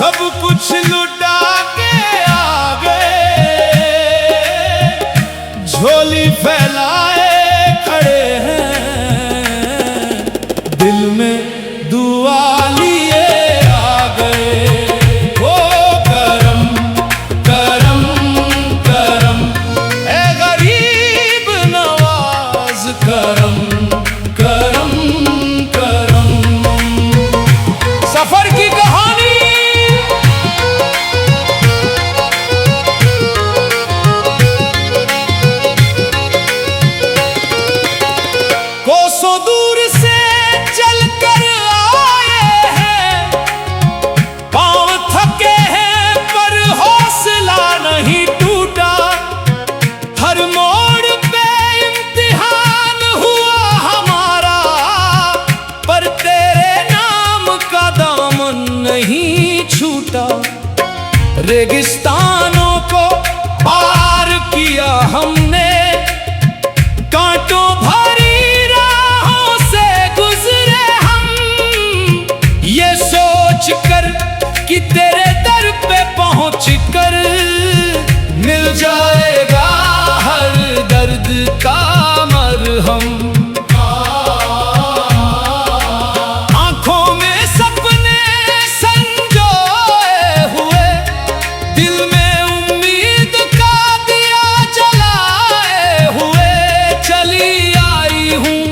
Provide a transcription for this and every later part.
सब कुछ लुटा के आ गए, झोली फैलाए खड़े हैं, दिल में दुआ लिए आ गए। ओ करम करम करम ए गरीब नवाज, करम करम करम। सफर की कहानी कोसों दूर से चलकर आए हैं, पांव थके हैं पर हौसला नहीं टूटा। हर मोड़ पे इम्तिहान हुआ हमारा, पर तेरे नाम का दामन नहीं छूटा। रेगिस्तानों को पार किया हमने, कांटों भरी राहों से गुजरे हम, ये सोच कर कि तेरे दर पे पहुंच कर मिल जाएगा हर दर्द का मरहम। आंखों में सपने संजोए हुए, दिल में उम्मीद का दिया जलाए हुए, चली आई हूँ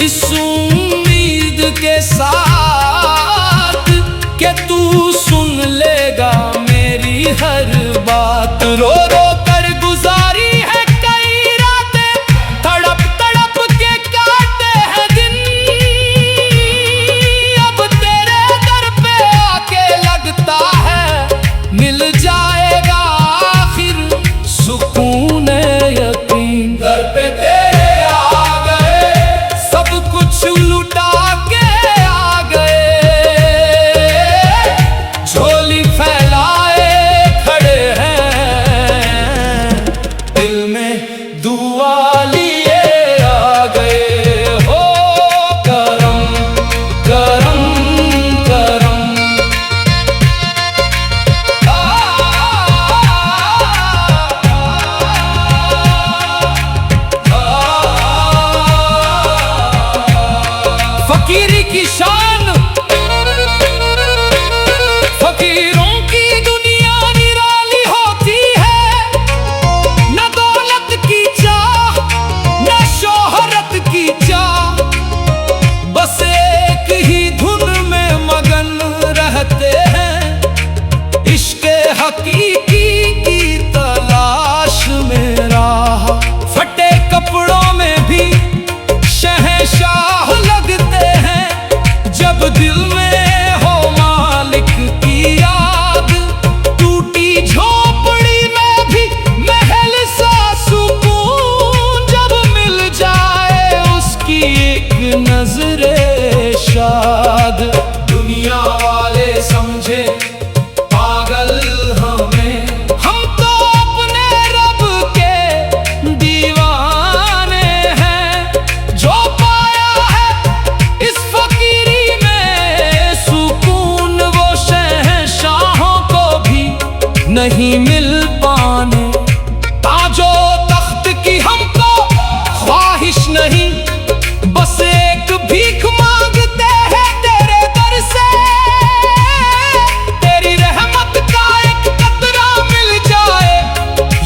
इस उम्मीद के साथ कि तू सुन लेगा मेरी हर बात। रो रो कर गुजारी है कई रातें, तड़प तड़प के काटे हैं दिन, अब तेरे दर पे आके लगता है मिल जाएगा आखिर सुकून यकीन। दर पे तेरे आ गए, सब कुछ लुटा के आ गए, झोली फैलाए खड़े हैं, दिल में दुआ लिए आ गए। हो करम करम करम। फकीरी की शान, फकीरों की दुनिया निराली होती है, न दौलत की चाह न शोहरत की चाह, बस एक ही धुन में मगन रहते हैं, इश्क़ हकीकी की तलाश में राह। फटे कपड़ों में भी शहंशाह लगते हैं, जब दिल में हो मालिक की याद, टूटी झोपड़ी में भी महल सा सुकून जब मिल जाए उसकी एक नजरे शाद। दुनिया वाले समझे पागल हमें, हम तो अपने रब के दीवाने हैं, जो पाया है इस फकीरी में सुकून, वो शहंशाहों को भी नहीं मिल पाने। ताजो तख्त की हमको ख्वाहिश नहीं, बस एक भीख मांगते हैं तेरे दर से, तेरी रहमत का एक कतरा मिल जाए,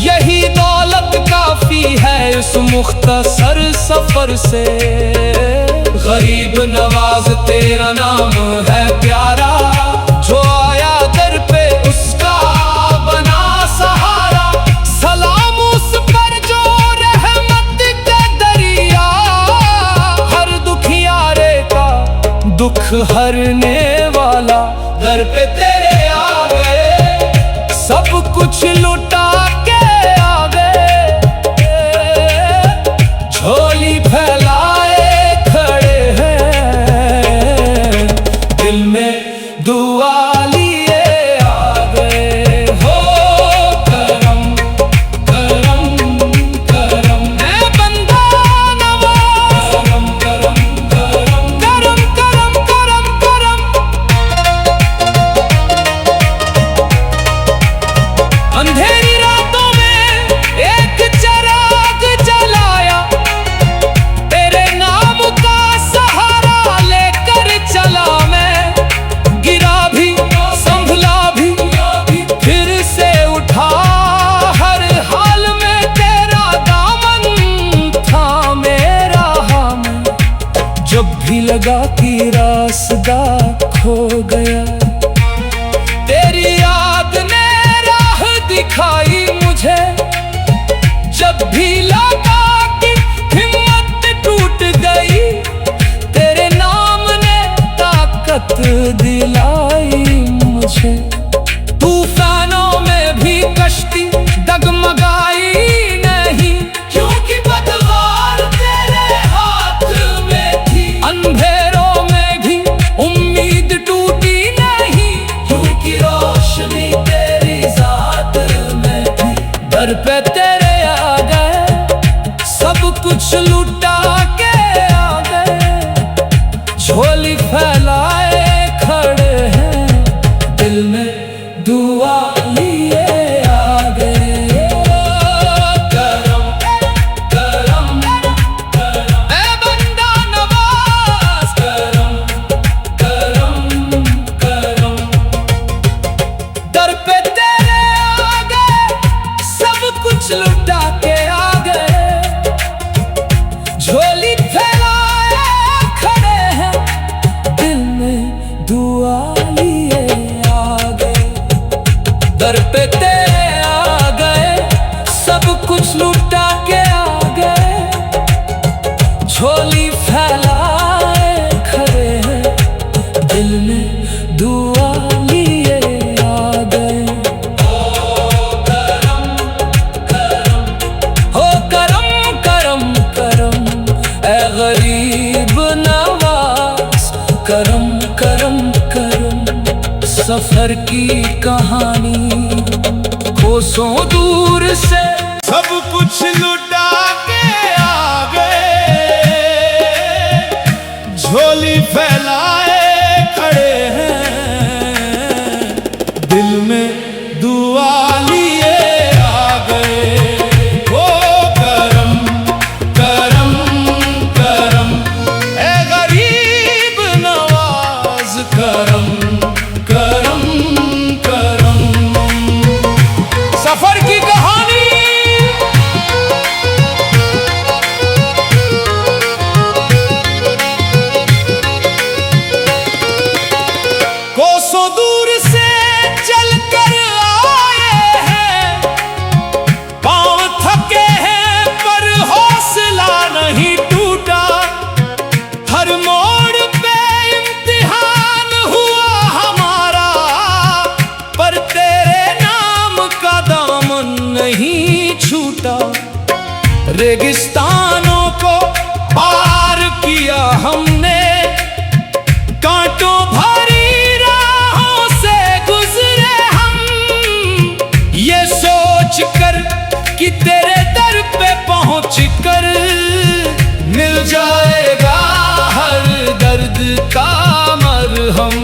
यही दौलत काफी है इस मुख्तसर सफर से। गरीब नवाज तेरा नाम है प्यारा, जो आया दर पे उसका बना सहारा। सलाम उस पर जो रहमत के दरिया, हर दुखियारे का दुख हरने वाला, दर पे तेरे आ गए, सब कुछ लुटा के आ गए, झोली फैलाए खड़े हैं, दिल में दुआ लिए आ गए। हो करम करम करम ए बंदा नवाज, करम करम करम करम करम करम करम। थे। तूफानों में भी कश्ती डगमगाई नहीं, क्योंकि पतवार तेरे हाथ में थी। अंधेरों में भी उम्मीद टूटी नहीं, क्योंकि रोशनी तेरी जात में थी। दर पे तेरे आ गए, सब कुछ लुटा के आ गए। झोली फैलाए खड़े हैं, दिल में दुआ लिए आ गए। करम करम करम ऐ बंदा नवाज, करम करम करम। दर पे तेरे आ गए, सब कुछ लुटा के आ गए। झोली फैलाए खड़े हैं, दिल में दुआ लिए आ गए। दर पे तेरे आ गए, सब कुछ लुटा के आ गए। झोली फैलाए खड़े हैं, दिल में दुआ लिए आ गए। हो करम करम करम ऐ गरीब नवाज, करम करम करम। सफर की कहानी कोसों दूर से, सब कुछ लुटा के आ गए। झोली फैलाए खड़े हैं, दिल में दुआ लिए आ गए। ओ करम करम करम ऐ गरीब नवाज, करम करम करम। सफर की कहानी कोसों दूर से चलकर आए हैं, पांव थके हैं पर हौसला नहीं टूटा। हर मोड़ पे इम्तिहान हुआ हमारा, पर तेरे नाम का दामन नहीं छूटा। रेगिस्तानों को पार किया हमने, कांटों भरी राहों से गुजरे हम। ये सोच कर कि तेरे दर पे पहुंच कर मिल जाएगा हर दर्द का मरहम।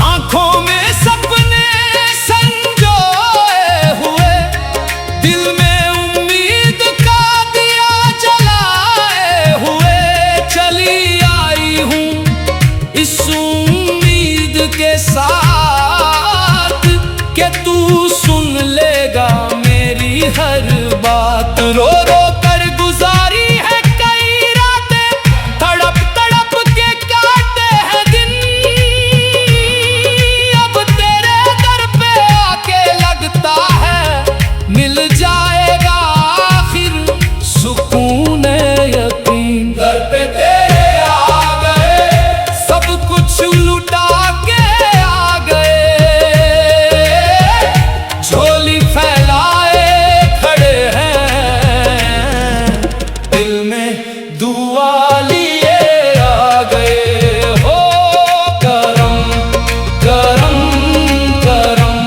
आंखों में सपने संजोए हुए, दिल में उम्मीद का दिया जलाए हुए। चली आई हूँ इस उम्मीद के साथ कि तू सुन लेगा मेरी हर बात। रो रो कर गुजारी है कई रातें, तड़प तड़प के काटे हैं दिन। अब तेरे दर पे आके लगता है मिल जाएगा आखिर सुकून यकीन। दर पे तेरे आ गए, सब कुछ लुटा के आ गए। झोली फैलाए खड़े हैं, दिल में दुआ लिए आ गए। हो करम करम करम।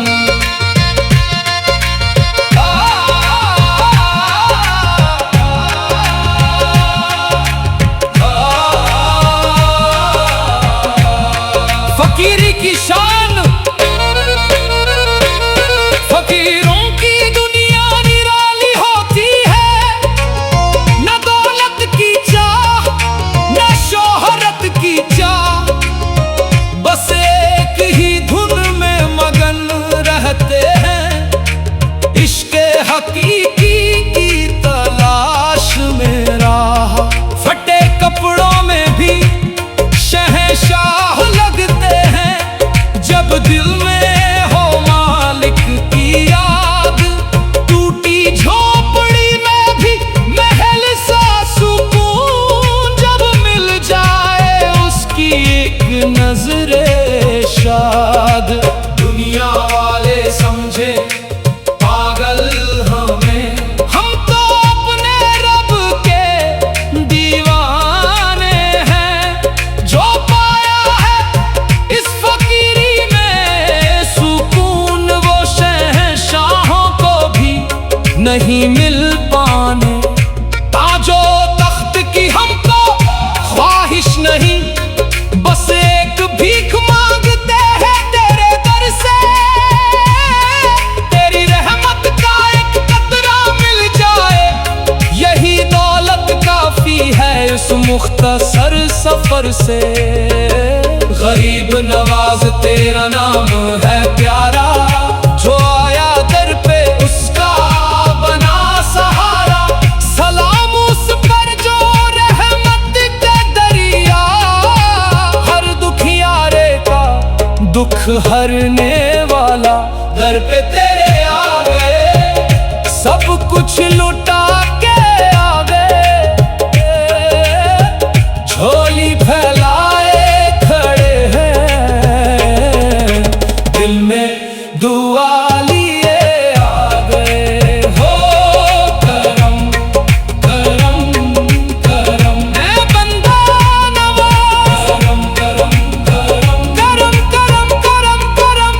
फकीरी की शान, फकीरों की दुनिया निराली होती है। न दौलत की चाह, न शोहरत की चाह, बस एक ही धुन में मगन रहते हैं। इश्क हकीकी की तलाश में राह, फटे कपड़ों में भी शहंशाह लगते हैं। जब इरशाद। दुनिया वाले समझे पागल हमें, हम तो अपने रब के दीवाने हैं। जो पाया है इस फकीरी में सुकून, वो शहंशाहों को भी नहीं मिल पाने। ताजो तख्त की हमको ख्वाहिश नहीं, बस एक भीख मांगते हैं तेरे दर से। तेरी रहमत का एक कतरा मिल जाए, यही दौलत काफी है इस मुख्तसर सफर से। गरीब नवाज तेरा नाम है प्यारा, जो आया दर पे उसका बना सहारा। सलाम उस पर जो रहमत के दरिया, हर दुखियारे का दुख हरने वाला। दर पे तेरे आ गए, सब कुछ लुटा के आ गए। झोली फैलाए खड़े हैं, दिल में दुआ लिए आ गए। हो करम करम करम, ऐ बंदा नवाज, करम करम करम करम करम करम करम।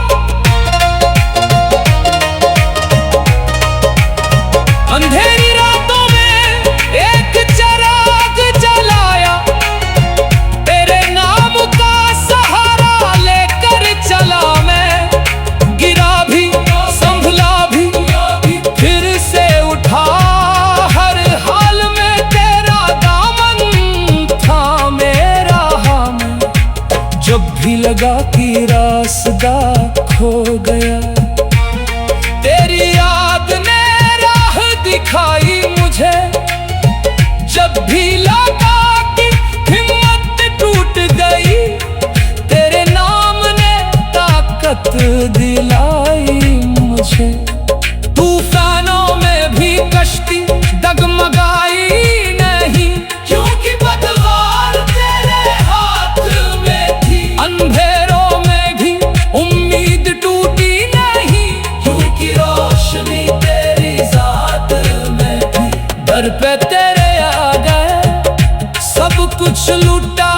अंधेरी रातों में एक चिराग जलाया, तेरे नाम का सहारा लेकर चला मैं। गिरा भी संभला भी फिर से उठा, हर हाल में तेरा दामन था मेरा हाथ में। जब भी लगा कि रास्ता खो गया, तेरी याद ने राह दिखाई मुझे। जब भी लगा कि हिम्मत टूट गई, तेरे नाम ने ताकत दिलाई मुझे। तूफानों में भी कश्ती डगमगाई नहीं, क्योंकि पतवार तेरे हाथ में थी। अंधेरों में भी उम्मीद टूटी नहीं, क्योंकि रोशनी तेरी जात में थी। दर पे तेरे आ गए, सब कुछ लुटा